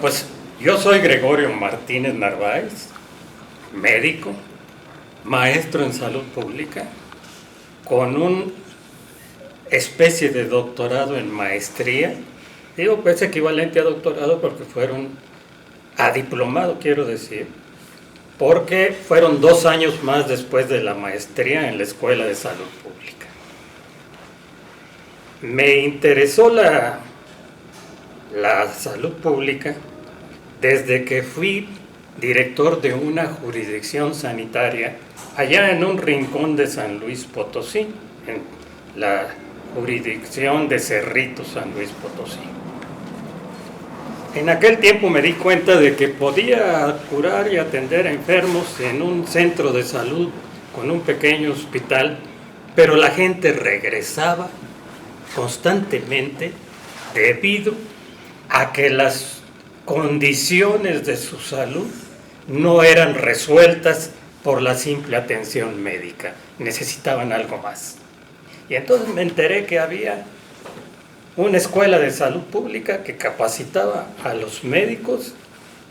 Pues yo soy Gregorio Martínez Narváez, médico, maestro en salud pública, con una especie de doctorado en maestría. Digo, pues equivalente a doctorado porque fueron a diplomado, quiero decir, porque fueron 2 años más después de la maestría en la Escuela de Salud Pública. Me interesó la salud pública desde que fui director de una jurisdicción sanitaria allá en un rincón de San Luis Potosí, en la jurisdicción de Cerritos, San Luis Potosí. En aquel tiempo me di cuenta de que podía curar y atender a enfermos en un centro de salud con un pequeño hospital, pero la gente regresaba constantemente debido a que las condiciones de su salud no eran resueltas por la simple atención médica, necesitaban algo más. Y entonces me enteré que había una escuela de salud pública que capacitaba a los médicos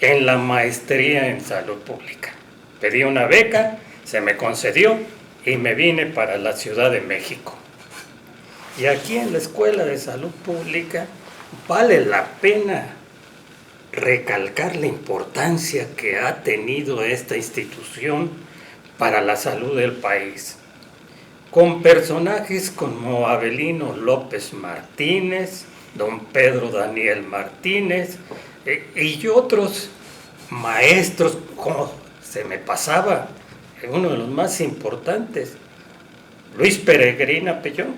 en la maestría en salud pública. Pedí una beca, se me concedió y me vine para la Ciudad de México. Y aquí en la Escuela de Salud Pública vale la pena recalcar la importancia que ha tenido esta institución para la salud del país, con personajes como Avelino López Martínez, don Pedro Daniel Martínez y otros maestros, como se me pasaba, uno de los más importantes, Luis Peregrina Pellón,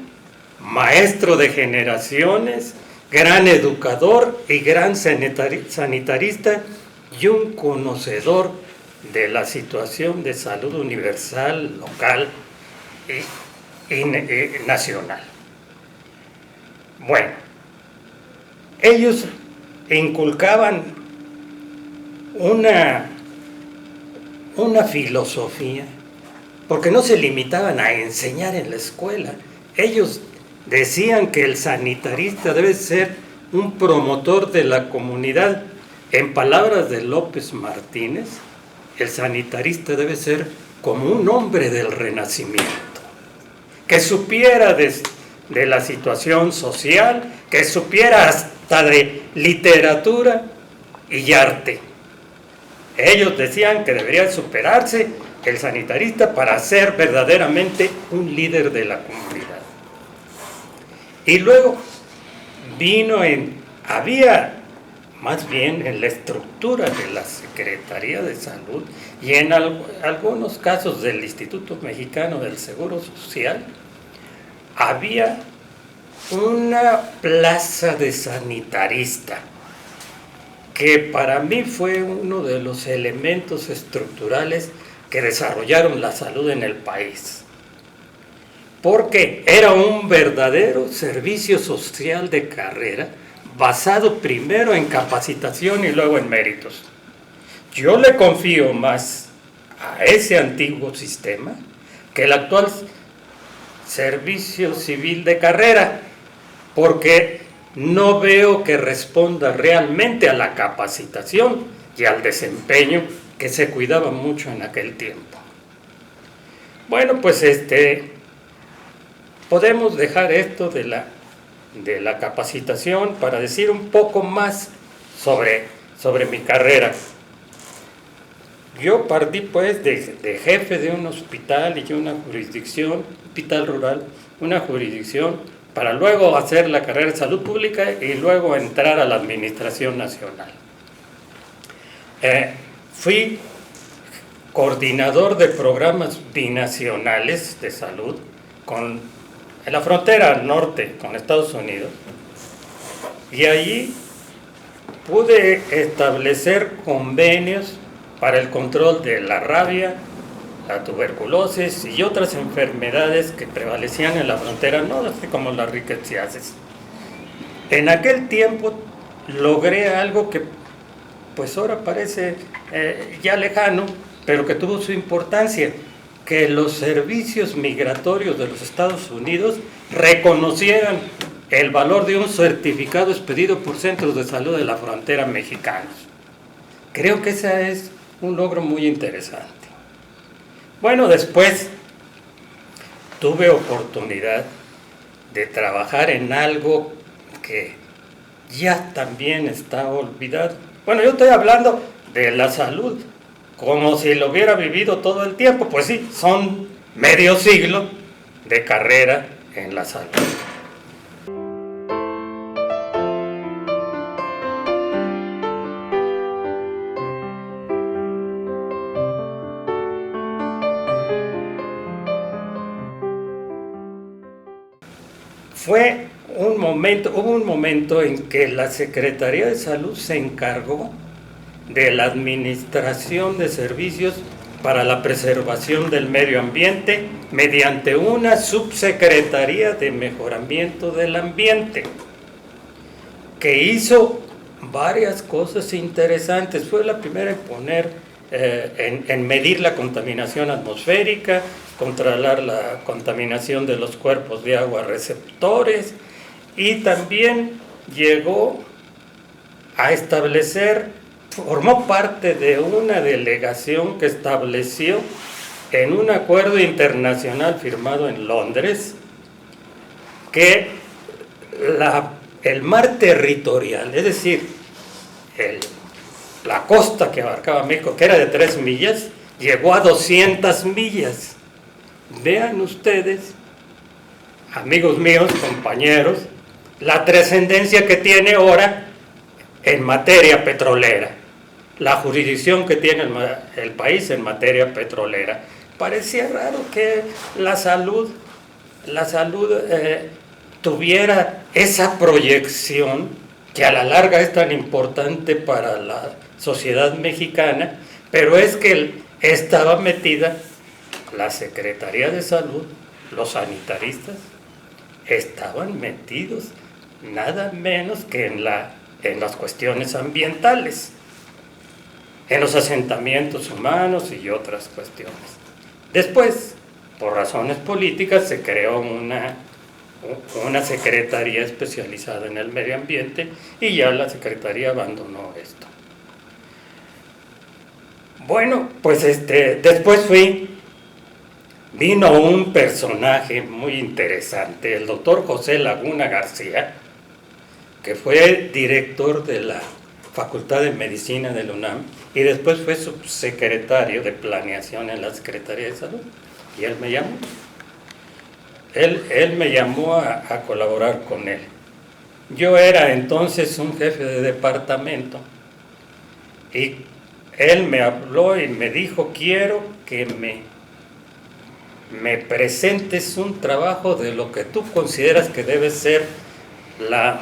maestro de generaciones, gran educador y gran sanitarista y un conocedor de la situación de salud universal, local y nacional. Bueno, ellos inculcaban una filosofía, porque no se limitaban a enseñar en la escuela. Ellos decían que el sanitarista debe ser un promotor de la comunidad. En palabras de López Martínez, el sanitarista debe ser como un hombre del Renacimiento, que supiera de la situación social, que supiera hasta de literatura y arte. Ellos decían que debería superarse el sanitarista para ser verdaderamente un líder de la comunidad. Y luego había más bien en la estructura de la Secretaría de Salud y en algunos casos del Instituto Mexicano del Seguro Social, había una plaza de sanitarista, que para mí fue uno de los elementos estructurales que desarrollaron la salud en el país, porque era un verdadero servicio social de carrera, basado primero en capacitación y luego en méritos. Yo le confío más a ese antiguo sistema que el actual servicio civil de carrera, porque no veo que responda realmente a la capacitación y al desempeño que se cuidaba mucho en aquel tiempo. Bueno, pues podemos dejar esto de la capacitación para decir un poco más sobre mi carrera. Yo partí pues de jefe de un hospital y una jurisdicción, hospital rural, una jurisdicción, para luego hacer la carrera de salud pública y luego entrar a la administración nacional. Fui coordinador de programas binacionales de salud en la frontera norte con Estados Unidos, y allí pude establecer convenios para el control de la rabia, la tuberculosis y otras enfermedades que prevalecían en la frontera norte, como las riqueciasis. En aquel tiempo logré algo que pues ahora parece ya lejano, pero que tuvo su importancia, que los servicios migratorios de los Estados Unidos reconocieran el valor de un certificado expedido por centros de salud de la frontera mexicanos. Creo que ese es un logro muy interesante. Bueno, después tuve oportunidad de trabajar en algo que ya también está olvidado. Bueno, yo estoy hablando de la salud como si lo hubiera vivido todo el tiempo. Pues sí, son medio siglo de carrera en la salud. Hubo un momento en que la Secretaría de Salud se encargó de la administración de servicios para la preservación del medio ambiente mediante una subsecretaría de mejoramiento del ambiente que hizo varias cosas interesantes. Fue la primera en medir la contaminación atmosférica, controlar la contaminación de los cuerpos de agua receptores, y también llegó a formó parte de una delegación que estableció en un acuerdo internacional firmado en Londres que el mar territorial, es decir, la costa que abarcaba México, que era de 3 millas, llegó a 200 millas. Vean ustedes, amigos míos, compañeros, la trascendencia que tiene ahora en materia petrolera, la jurisdicción que tiene el país en materia petrolera. Parecía raro que la salud tuviera esa proyección que a la larga es tan importante para la sociedad mexicana, pero es que estaba metida la Secretaría de Salud, los sanitaristas, estaban metidos nada menos que en las cuestiones ambientales, en los asentamientos humanos y otras cuestiones. Después, por razones políticas, se creó una secretaría especializada en el medio ambiente y ya la secretaría abandonó esto. Bueno, pues después vino un personaje muy interesante, el doctor José Laguna García, que fue director de la Facultad de Medicina de la UNAM y después fue subsecretario de Planeación en la Secretaría de Salud. Y él me llamó. Él me llamó a colaborar con él. Yo era entonces un jefe de departamento y él me habló y me dijo: quiero que me presentes un trabajo de lo que tú consideras que debe ser la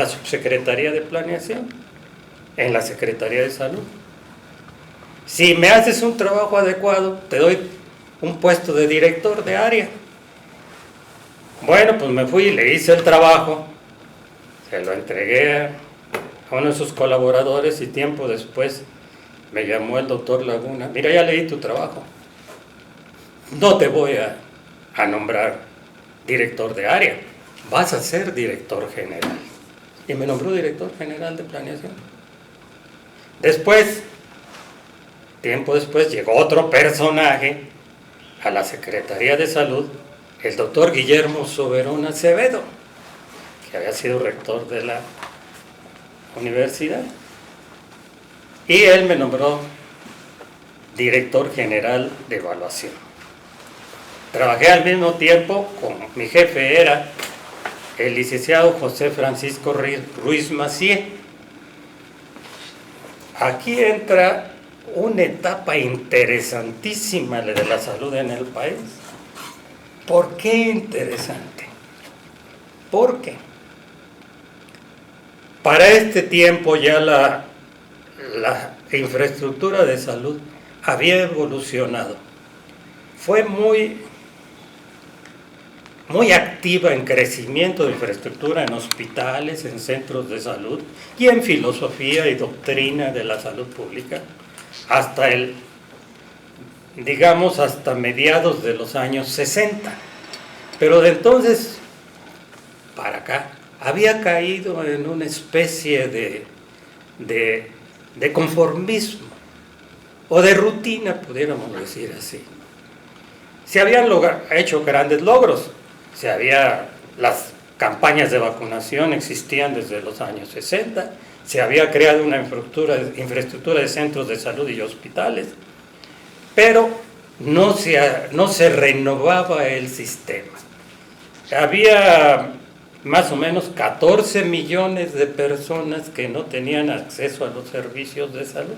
subsecretaría de Planeación en la Secretaría de Salud. Si me haces un trabajo adecuado, te doy un puesto de director de área. Bueno, pues me fui y le hice el trabajo, se lo entregué a uno de sus colaboradores y tiempo después me llamó el doctor Laguna: mira, ya leí tu trabajo, no te voy a nombrar director de área, vas a ser director general. Y me nombró director general de Planeación. Después, tiempo después, llegó otro personaje a la Secretaría de Salud, el doctor Guillermo Soberón Acevedo, que había sido rector de la universidad. Y él me nombró director general de evaluación. Trabajé al mismo tiempo mi jefe era el licenciado José Francisco Ruiz Macié. Aquí entra una etapa interesantísima de la salud en el país. ¿Por qué interesante? Porque para este tiempo ya la infraestructura de salud había evolucionado. Fue muy activa en crecimiento de infraestructura en hospitales, en centros de salud y en filosofía y doctrina de la salud pública, hasta el digamos, hasta mediados de los años 60. Pero de entonces para acá había caído en una especie de conformismo o de rutina, pudiéramos decir así. Se habían hecho grandes logros, las campañas de vacunación existían desde los años 60, se había creado una infraestructura de centros de salud y hospitales, pero no se renovaba el sistema. Había más o menos 14 millones de personas que no tenían acceso a los servicios de salud.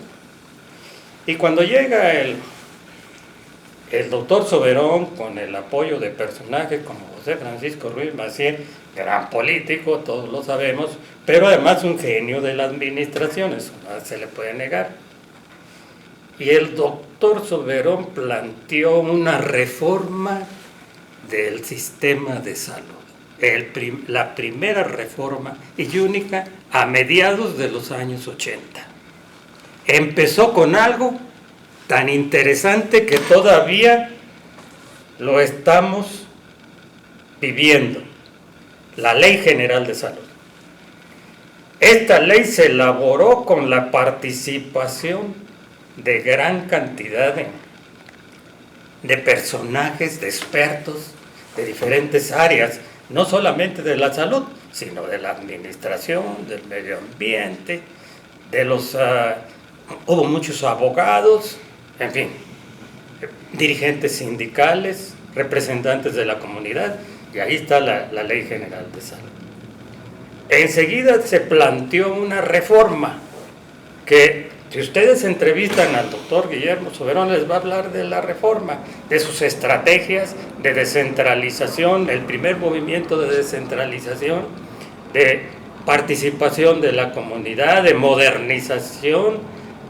Y cuando llega el doctor Soberón, con el apoyo de personajes como José Francisco Ruiz Massieu, gran político, todos lo sabemos, pero además un genio de la administración, eso no se le puede negar. Y el doctor Soberón planteó una reforma del sistema de salud, la primera reforma y única a mediados de los años 80. Empezó con algo tan interesante que todavía lo estamos viviendo: la Ley General de Salud. Esta ley se elaboró con la participación de gran cantidad de personajes, de expertos de diferentes áreas, no solamente de la salud, sino de la administración, del medio ambiente, hubo muchos abogados, en fin, dirigentes sindicales, representantes de la comunidad, y ahí está la Ley General de Salud. Enseguida se planteó una reforma que, si ustedes entrevistan al doctor Guillermo Soberón, les va a hablar de la reforma, de sus estrategias de descentralización, el primer movimiento de descentralización, de participación de la comunidad, de modernización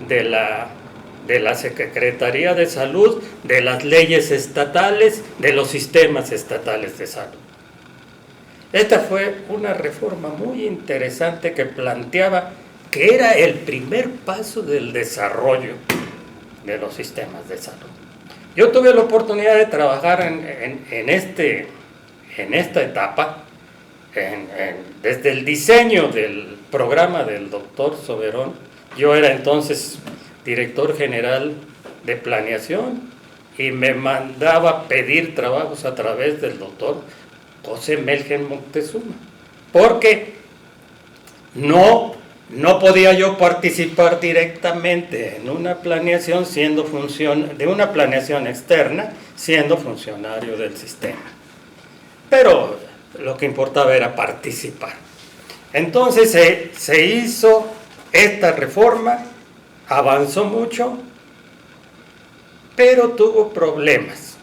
de la Secretaría de Salud, de las leyes estatales, de los sistemas estatales de salud. Esta fue una reforma muy interesante que planteaba que era el primer paso del desarrollo de los sistemas de salud. Yo tuve la oportunidad de trabajar en esta etapa, desde el diseño del programa del doctor Soberón. Yo era entonces director general de planeación y me mandaba pedir trabajos a través del doctor José Melgen Moctezuma, porque no podía yo participar directamente en una planeación de una planeación externa siendo funcionario del sistema. Pero lo que importaba era participar. Entonces se hizo esta reforma, avanzó mucho, pero tuvo problemas.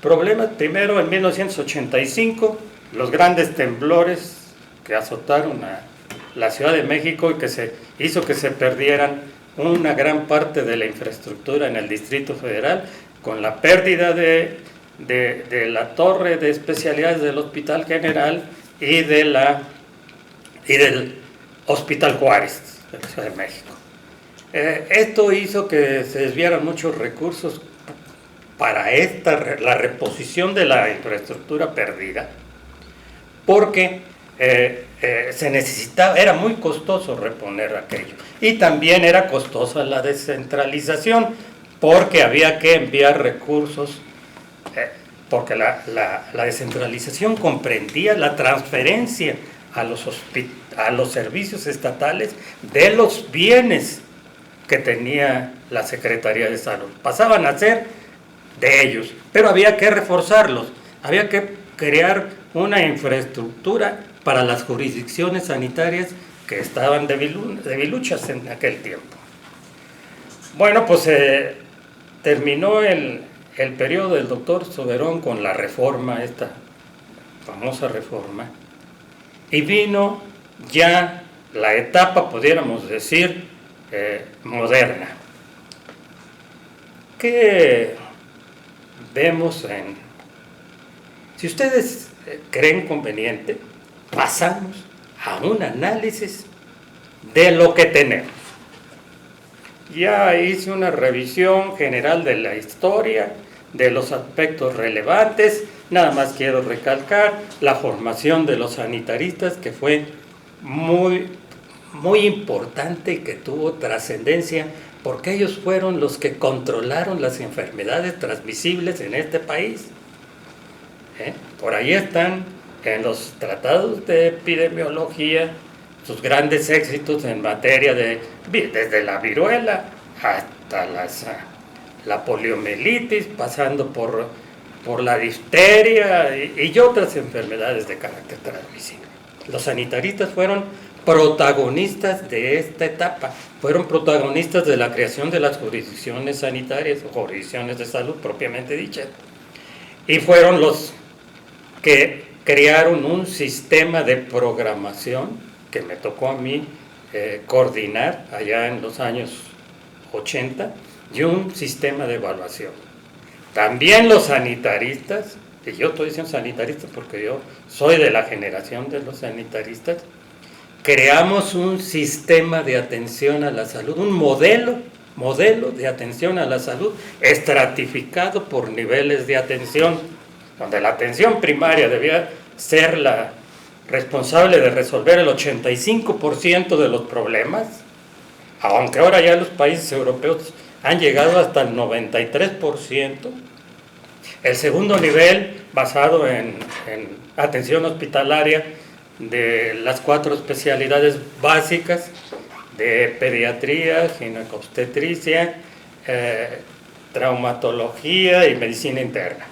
Problemas primero en 1985, los grandes temblores que azotaron a la Ciudad de México y que hizo que se perdieran una gran parte de la infraestructura en el Distrito Federal, con la pérdida de la torre de especialidades del Hospital General y del Hospital Juárez de la Ciudad de México. Esto hizo que se desviaran muchos recursos para la reposición de la infraestructura perdida, porque se necesitaba, era muy costoso reponer aquello, y también era costosa la descentralización, porque había que enviar recursos, porque la descentralización comprendía la transferencia a los servicios estatales de los bienes que tenía la Secretaría de Salud. Pasaban a ser de ellos, pero había que reforzarlos, había que crear una infraestructura para las jurisdicciones sanitarias que estaban debiluchas en aquel tiempo. Bueno, pues terminó el periodo del doctor Soberón con la reforma, esta famosa reforma, y vino ya la etapa, pudiéramos decir, moderna. ¿Qué vemos si ustedes creen conveniente, pasamos a un análisis de lo que tenemos? ya hice una revisión general de la historia, de los aspectos relevantes. Nada más quiero recalcar la formación de los sanitaristas, que fue muy importante y que tuvo trascendencia, porque ellos fueron los que controlaron las enfermedades transmisibles en este país. Por ahí están en los tratados de epidemiología sus grandes éxitos en materia desde la viruela hasta la poliomielitis, pasando por la difteria y otras enfermedades de carácter transmisible. Los sanitaristas fueron protagonistas de esta etapa, fueron protagonistas de la creación de las jurisdicciones sanitarias o jurisdicciones de salud propiamente dichas, y fueron los que crearon un sistema de programación que me tocó a mí coordinar allá en los años 80, y un sistema de evaluación. También los sanitaristas, y yo estoy diciendo sanitaristas porque yo soy de la generación de los sanitaristas, creamos un sistema de atención a la salud, un modelo de atención a la salud estratificado por niveles de atención, donde la atención primaria debía ser la responsable de resolver el 85% de los problemas, aunque ahora ya los países europeos han llegado hasta el 93%. El segundo nivel, basado en atención hospitalaria de las 4 especialidades básicas de pediatría, ginecobstetricia, traumatología y medicina interna,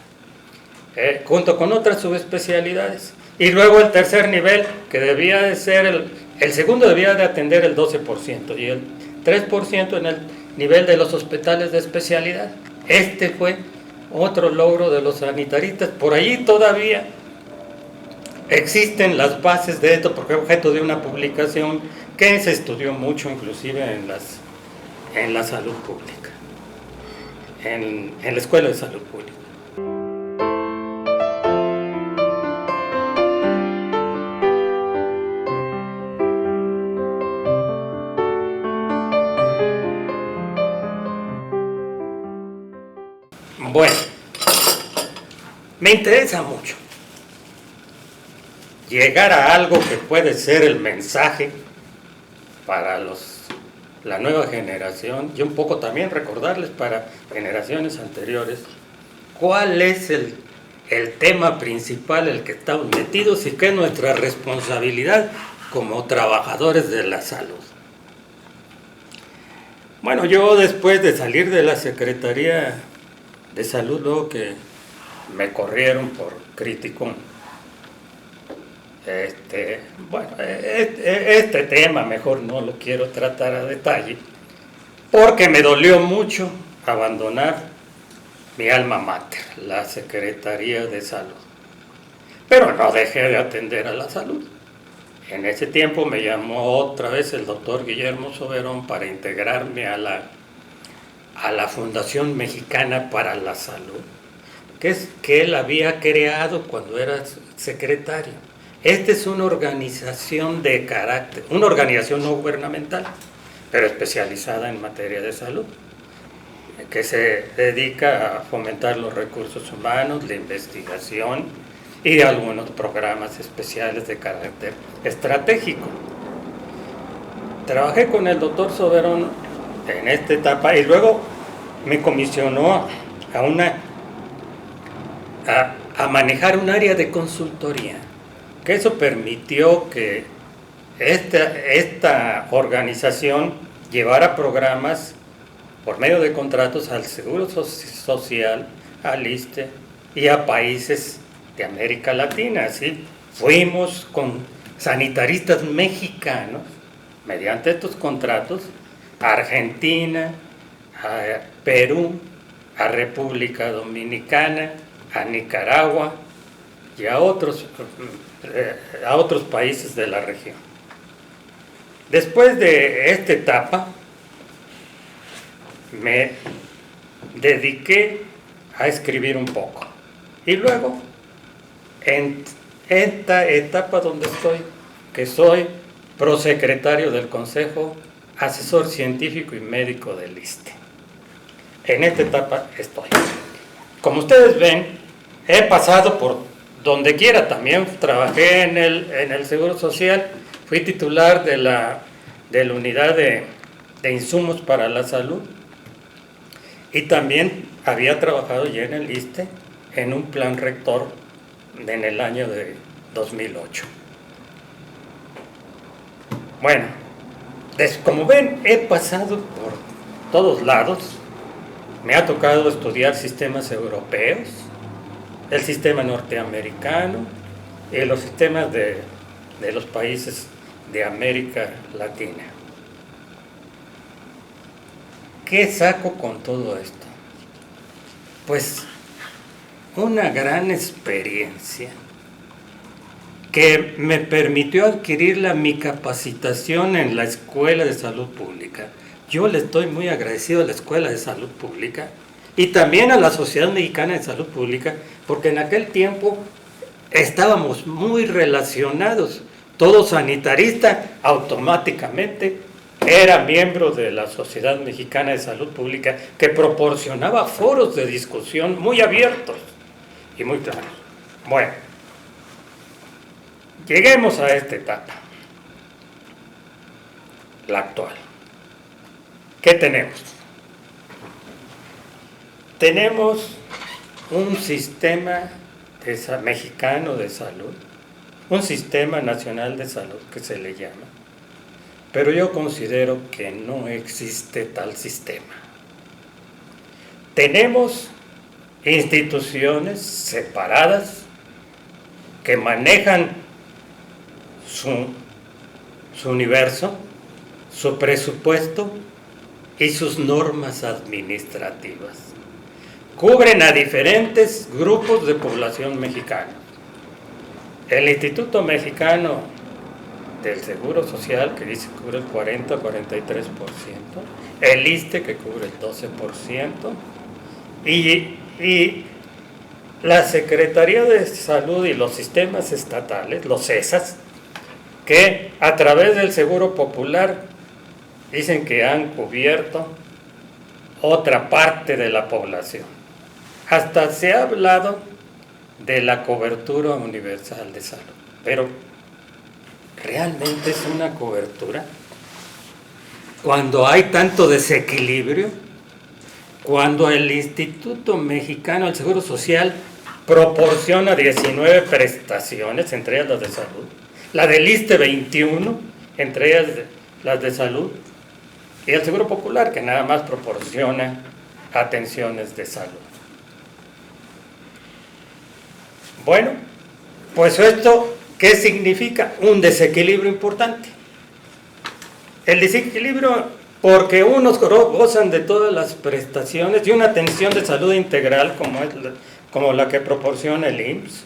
junto con otras subespecialidades. Y luego el tercer nivel, que debía de ser el segundo debía de atender el 12% y el 3% en el nivel de los hospitales de especialidad. Este fue otro logro de los sanitaristas. Por allí todavía existen las bases de esto, porque es objeto de una publicación que se estudió mucho, inclusive en la salud pública, en la Escuela de Salud Pública. Bueno, me interesa mucho llegar a algo que puede ser el mensaje para la nueva generación, y un poco también recordarles para generaciones anteriores cuál es el tema principal, el que estamos metidos y que es nuestra responsabilidad como trabajadores de la salud. Bueno, yo después de salir de la Secretaría de Salud, luego que me corrieron por criticón, este tema mejor no lo quiero tratar a detalle, porque me dolió mucho abandonar mi alma mater, la Secretaría de Salud. Pero no dejé de atender a la salud. En ese tiempo me llamó otra vez el doctor Guillermo Soberón para integrarme a la Fundación Mexicana para la Salud, que él había creado cuando era secretario. Esta es una organización de carácter, una organización no gubernamental, pero especializada en materia de salud, que se dedica a fomentar los recursos humanos, la investigación y algunos programas especiales de carácter estratégico. Trabajé con el doctor Soberón en esta etapa y luego me comisionó a manejar un área de consultoría, que eso permitió que esta organización llevara programas por medio de contratos al Seguro Social, al ISSSTE y a países de América Latina. Así fuimos con sanitaristas mexicanos, mediante estos contratos, a Argentina, a Perú, a República Dominicana, a Nicaragua y a otros países de la región. Después de esta etapa, me dediqué a escribir un poco. Y luego, en esta etapa donde estoy, que soy prosecretario del Consejo asesor científico y médico del ISSSTE. En esta etapa estoy. Como ustedes ven, he pasado por donde quiera. También trabajé en el Seguro Social, fui titular de la unidad de insumos para la salud, y también había trabajado ya en el ISSSTE en un plan rector en el año de 2008. Bueno, como ven, he pasado por todos lados. Me ha tocado estudiar sistemas europeos, el sistema norteamericano y los sistemas de los países de América Latina. ¿Qué saco con todo esto? Pues una gran experiencia que me permitió adquirir mi capacitación en la Escuela de Salud Pública. Yo le estoy muy agradecido a la Escuela de Salud Pública y también a la Sociedad Mexicana de Salud Pública, porque en aquel tiempo estábamos muy relacionados. Todo sanitarista automáticamente era miembro de la Sociedad Mexicana de Salud Pública, que proporcionaba foros de discusión muy abiertos y muy claros. Bueno, lleguemos a esta etapa, la actual. ¿Qué tenemos? Tenemos un sistema mexicano de salud, un sistema nacional de salud que se le llama, pero yo considero que no existe tal sistema. Tenemos instituciones separadas que manejan su universo, su presupuesto y sus normas administrativas. Cubren a diferentes grupos de población mexicana. El Instituto Mexicano del Seguro Social, que dice que cubre el 40-43%, el ISSSTE, que cubre el 12%, y la Secretaría de Salud y los sistemas estatales, los CESAS, que a través del Seguro Popular dicen que han cubierto otra parte de la población. Hasta se ha hablado de la cobertura universal de salud, pero ¿realmente es una cobertura? Cuando hay tanto desequilibrio, cuando el Instituto Mexicano del Seguro Social proporciona 19 prestaciones, entre ellas las de salud, la del ISSSTE 21, entre ellas las de salud, y el Seguro Popular, que nada más proporciona atenciones de salud. Bueno, pues esto, ¿qué significa? Un desequilibrio importante. El desequilibrio porque unos gozan de todas las prestaciones y una atención de salud integral como la que proporciona el IMSS,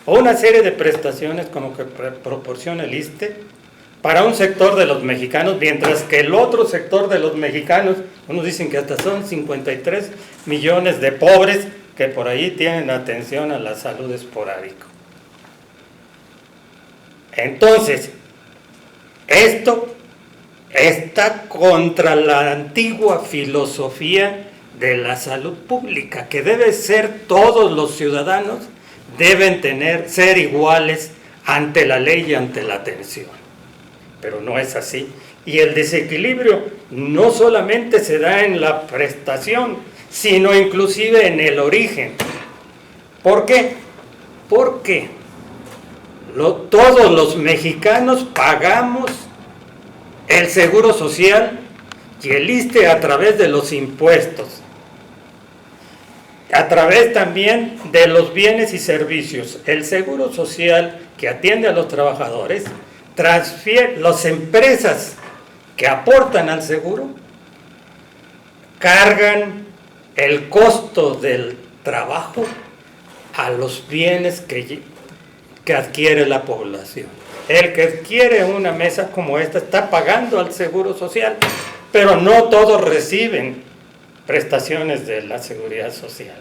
o una serie de prestaciones como que proporciona el ISSSTE para un sector de los mexicanos, mientras que el otro sector de los mexicanos, unos dicen que hasta son 53 millones de pobres que por ahí tienen atención a la salud esporádica. Entonces, esto está contra la antigua filosofía de la salud pública, que debe ser todos los ciudadanos deben ser iguales ante la ley y ante la atención. Pero no es así. Y el desequilibrio no solamente se da en la prestación, sino inclusive en el origen. ¿Por qué? Porque todos los mexicanos pagamos el Seguro Social y el ISSSTE a través de los impuestos, a través también de los bienes y servicios. El Seguro Social, que atiende a los trabajadores, transfiere, las empresas que aportan al seguro cargan el costo del trabajo a los bienes que adquiere la población. El que adquiere una mesa como esta está pagando al Seguro Social, pero no todos reciben prestaciones de la Seguridad Social.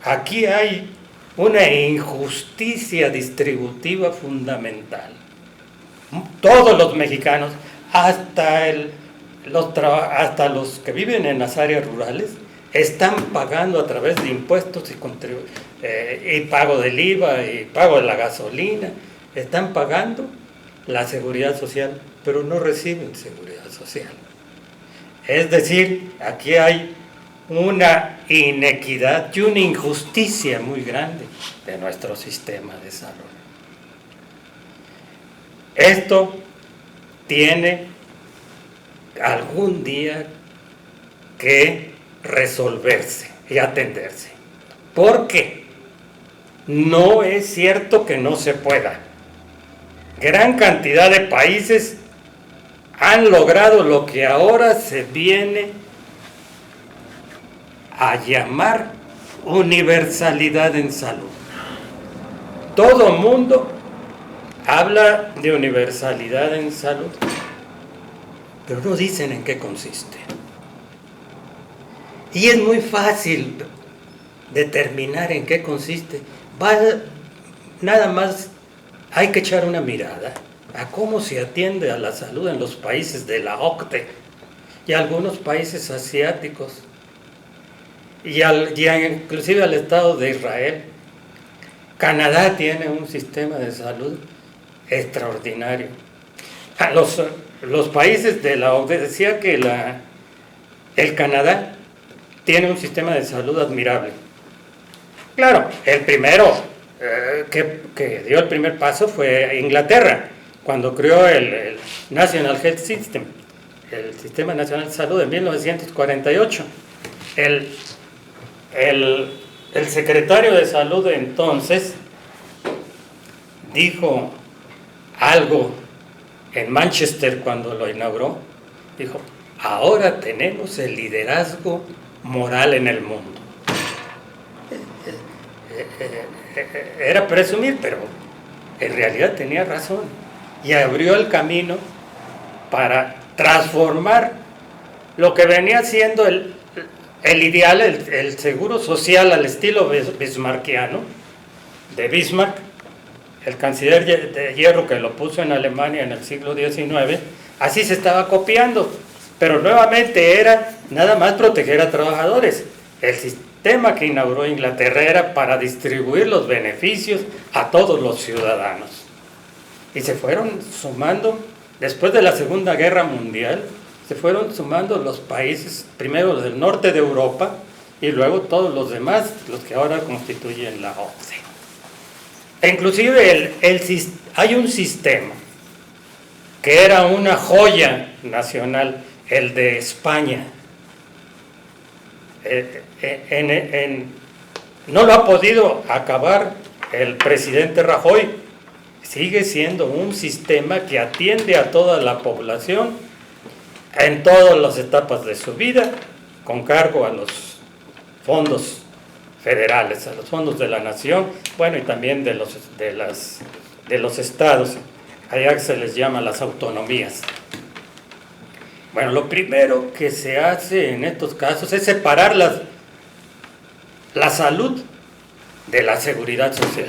Aquí hay una injusticia distributiva fundamental. Todos los mexicanos, hasta hasta los que viven en las áreas rurales están pagando a través de impuestos y pago del IVA y pago de la gasolina, están pagando la seguridad social, pero no reciben seguridad social. Es decir, aquí hay una inequidad y una injusticia muy grande de nuestro sistema de salud. Esto tiene algún día que resolverse y atenderse. ¿Por qué? No es cierto que no se pueda. Gran cantidad de países han logrado lo que ahora se viene a llamar universalidad en salud. Todo mundo habla de universalidad en salud, pero no dicen en qué consiste. Y es muy fácil determinar en qué consiste. Nada más hay que echar una mirada a cómo se atiende a la salud en los países de la OCDE y algunos países asiáticos y inclusive al Estado de Israel. Canadá tiene un sistema de salud extraordinario. Los países de la OCDE decía que el Canadá tiene un sistema de salud admirable. Claro, el primero que dio el primer paso fue Inglaterra, cuando creó el National Health System, el Sistema Nacional de Salud en 1948. El secretario de Salud de entonces dijo algo en Manchester cuando lo inauguró. Dijo: ahora tenemos el liderazgo moral en el mundo. Era presumir, pero en realidad tenía razón. Y abrió el camino para transformar lo que venía siendo el ideal, el seguro social al estilo bismarckiano, de Bismarck, el canciller de hierro que lo puso en Alemania en el siglo XIX. Así se estaba copiando, pero nuevamente era nada más proteger a trabajadores. El sistema que inauguró Inglaterra era para distribuir los beneficios a todos los ciudadanos. Y se fueron sumando, después de la Segunda Guerra Mundial, se fueron sumando los países, primero los del norte de Europa y luego todos los demás, los que ahora constituyen la OCDE. E inclusive hay un sistema que era una joya nacional, el de España. No lo ha podido acabar el presidente Rajoy. Sigue siendo un sistema que atiende a toda la población en todas las etapas de su vida, con cargo a los fondos federales, a los fondos de la nación, bueno, y también de los estados. Allá se les llama las autonomías. Bueno, lo primero que se hace en estos casos es separar la salud de la seguridad social.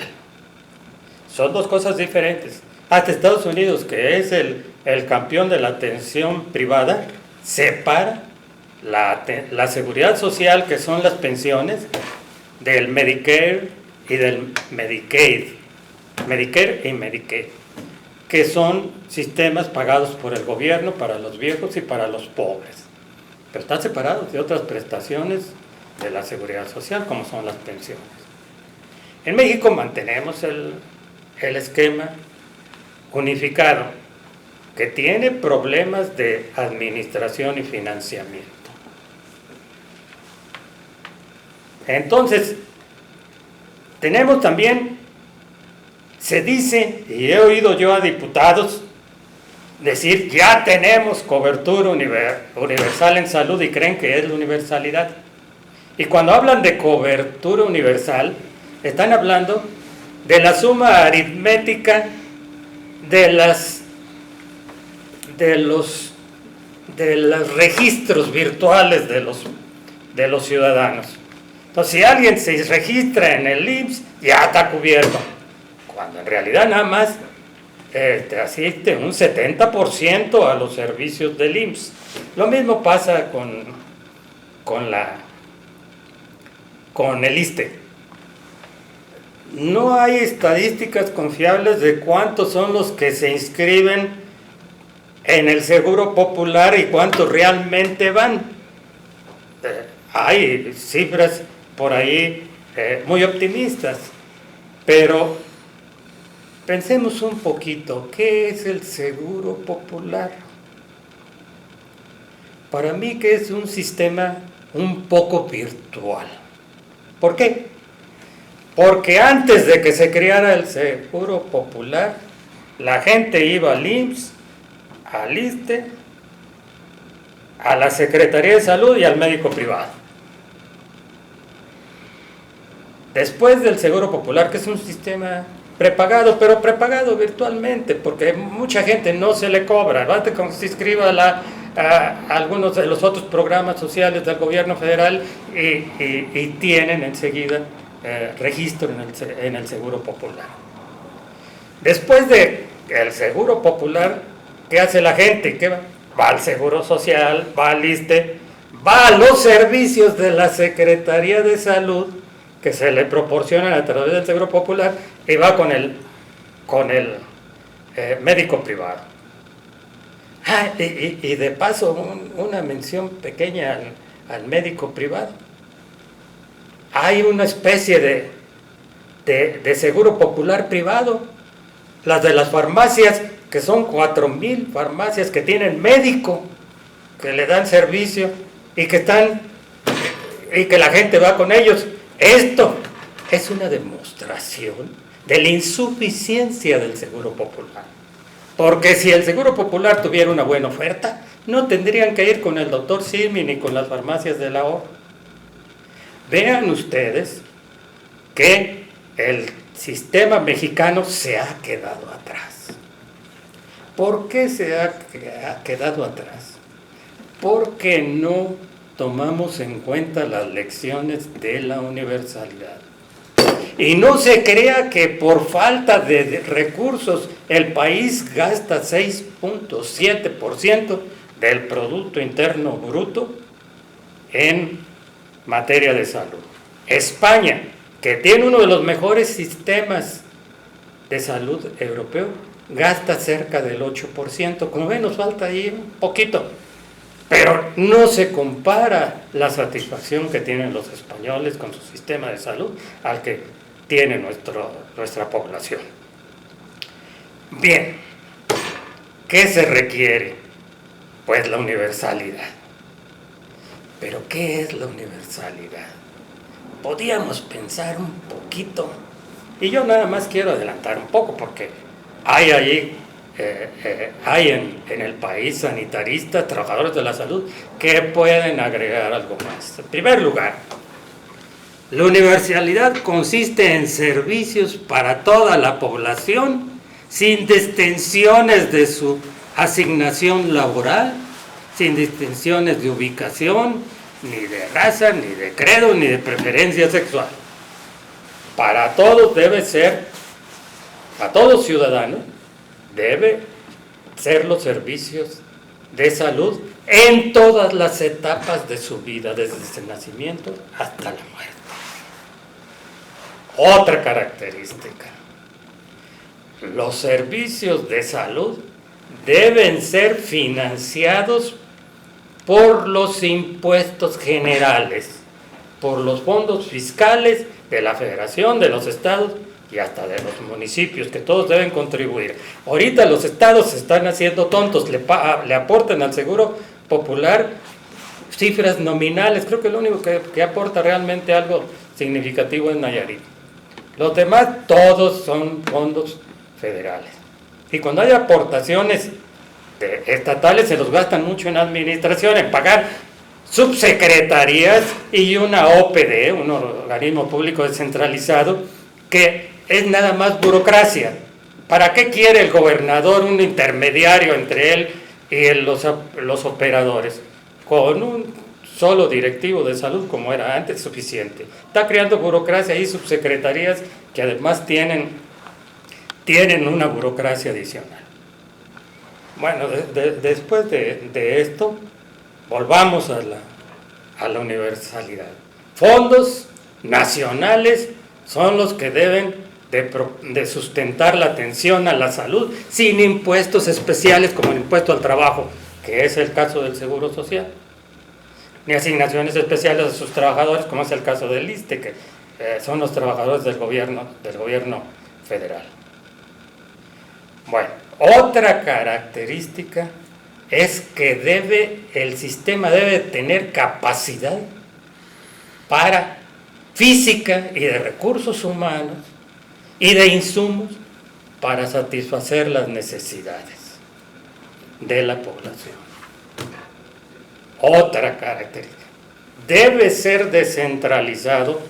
Son dos cosas diferentes. Hasta Estados Unidos, que es el campeón de la atención privada, separa la seguridad social, que son las pensiones, del Medicare y del Medicaid. Medicare y Medicaid, que son sistemas pagados por el gobierno para los viejos y para los pobres. Pero están separados de otras prestaciones de la seguridad social, como son las pensiones. En México mantenemos el esquema unificado, que tiene problemas de administración y financiamiento. Entonces, tenemos también, se dice, y he oído yo a diputados decir: ya tenemos cobertura universal en salud, y creen que es la universalidad. Y cuando hablan de cobertura universal, están hablando de la suma aritmética de los registros virtuales de los ciudadanos. Entonces, si alguien se registra en el IMSS, ya está cubierto, cuando en realidad nada más te asiste un 70% a los servicios del IMSS. Lo mismo pasa con el ISSSTE. No hay estadísticas confiables de cuántos son los que se inscriben en el Seguro Popular y cuántos realmente van. Hay cifras por ahí muy optimistas, pero pensemos un poquito, ¿qué es el Seguro Popular? Para mí que es un sistema un poco virtual. ¿Por qué? Porque antes de que se creara el Seguro Popular, la gente iba al IMSS, al ISSSTE, a la Secretaría de Salud y al médico privado. Después del Seguro Popular, que es un sistema prepagado, pero prepagado virtualmente, porque mucha gente no se le cobra, basta que se inscriba a algunos de los otros programas sociales del gobierno federal y tienen enseguida registro en el Seguro Popular. Después del Seguro Popular, ¿qué hace la gente? ¿Qué va? Va al Seguro Social, va al ISSSTE, va a los servicios de la Secretaría de Salud que se le proporcionan a través del Seguro Popular y va con el médico privado. Y de paso una mención pequeña al médico privado. Hay una especie de seguro popular privado, las de las farmacias, que son 4,000 farmacias que tienen médico, que le dan servicio y que la gente va con ellos. Esto es una demostración de la insuficiencia del Seguro Popular. Porque si el Seguro Popular tuviera una buena oferta, no tendrían que ir con el doctor Simi ni con las farmacias de la O. Vean ustedes que el sistema mexicano se ha quedado atrás. ¿Por qué se ha quedado atrás? Porque no tomamos en cuenta las lecciones de la universalidad. Y no se crea que por falta de recursos el país gasta 6.7% del Producto Interno Bruto en materia de salud. España, que tiene uno de los mejores sistemas de salud europeo, gasta cerca del 8%. Como ven, nos falta ahí un poquito. Pero no se compara la satisfacción que tienen los españoles con su sistema de salud al que tiene nuestra población. Bien, ¿qué se requiere? Pues la universalidad. ¿Pero qué es la universalidad? Podíamos pensar un poquito, y yo nada más quiero adelantar un poco porque hay allí hay en el país sanitaristas, trabajadores de la salud, que pueden agregar algo más. En primer lugar, la universalidad consiste en servicios para toda la población, sin distinciones de su asignación laboral, sin distinciones de ubicación, ni de raza, ni de credo, ni de preferencia sexual. Para todos debe ser, a todo ciudadano, debe ser los servicios de salud en todas las etapas de su vida, desde el nacimiento hasta la muerte. Otra característica: los servicios de salud deben ser financiados por los impuestos generales, por los fondos fiscales de la Federación, de los estados y hasta de los municipios, que todos deben contribuir. Ahorita los estados se están haciendo tontos, le aportan al Seguro Popular cifras nominales. Creo que lo único que aporta realmente algo significativo es Nayarit. Los demás todos son fondos federales. Y cuando hay aportaciones estatales, se los gastan mucho en administración, en pagar subsecretarías y una OPD, un organismo público descentralizado, que es nada más burocracia. ¿Para qué quiere el gobernador un intermediario entre él y los operadores? Con un solo directivo de salud, como era antes, suficiente. Está creando burocracia y subsecretarías que además tienen tienen una burocracia adicional. Bueno, después de esto, volvamos a la universalidad. Fondos nacionales son los que deben de sustentar la atención a la salud sin impuestos especiales como el impuesto al trabajo, que es el caso del Seguro Social, ni asignaciones especiales a sus trabajadores, como es el caso del ISSSTE, que son los trabajadores del gobierno federal. Bueno, otra característica es que el sistema debe tener capacidad física y de recursos humanos y de insumos para satisfacer las necesidades de la población. Otra característica, debe ser descentralizado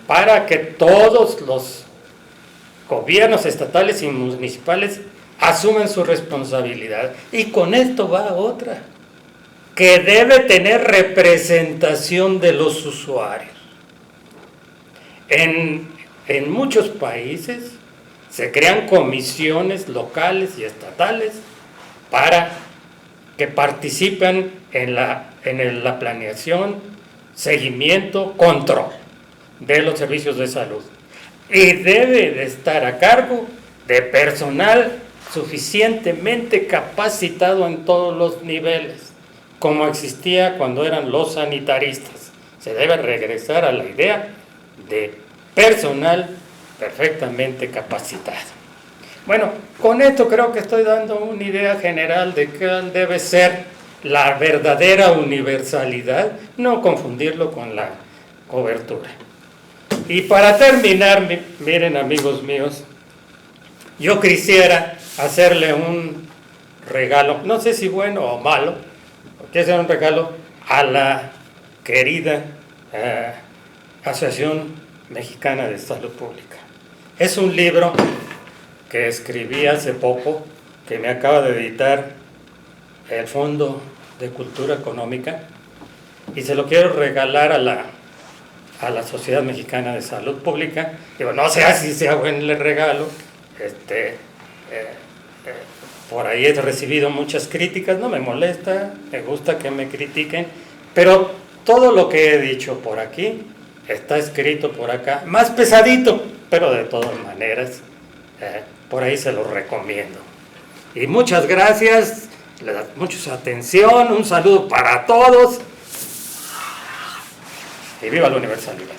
para que todos los gobiernos estatales y municipales asumen su responsabilidad. Y con esto va otra, que debe tener representación de los usuarios. En muchos países se crean comisiones locales y estatales para que participen en la planeación, seguimiento, control de los servicios de salud. Y debe de estar a cargo de personal suficientemente capacitado en todos los niveles, como existía cuando eran los sanitaristas. Se debe regresar a la idea de personal perfectamente capacitado. Bueno, con esto creo que estoy dando una idea general de qué debe ser la verdadera universalidad, no confundirlo con la cobertura. Y para terminar, miren amigos míos, yo quisiera hacerle un regalo, no sé si bueno o malo, quiero hacer un regalo a la querida Asociación Mexicana de Salud Pública. Es un libro que escribí hace poco, que me acaba de editar el Fondo de Cultura Económica, y se lo quiero regalar a la Sociedad Mexicana de Salud Pública. Digo, no sé si sea bueno el regalo, por ahí he recibido muchas críticas, no me molesta, me gusta que me critiquen, pero todo lo que he dicho por aquí está escrito por acá, más pesadito, pero de todas maneras, por ahí se lo recomiendo. Y muchas gracias, le da mucha atención, un saludo para todos y viva la universalidad.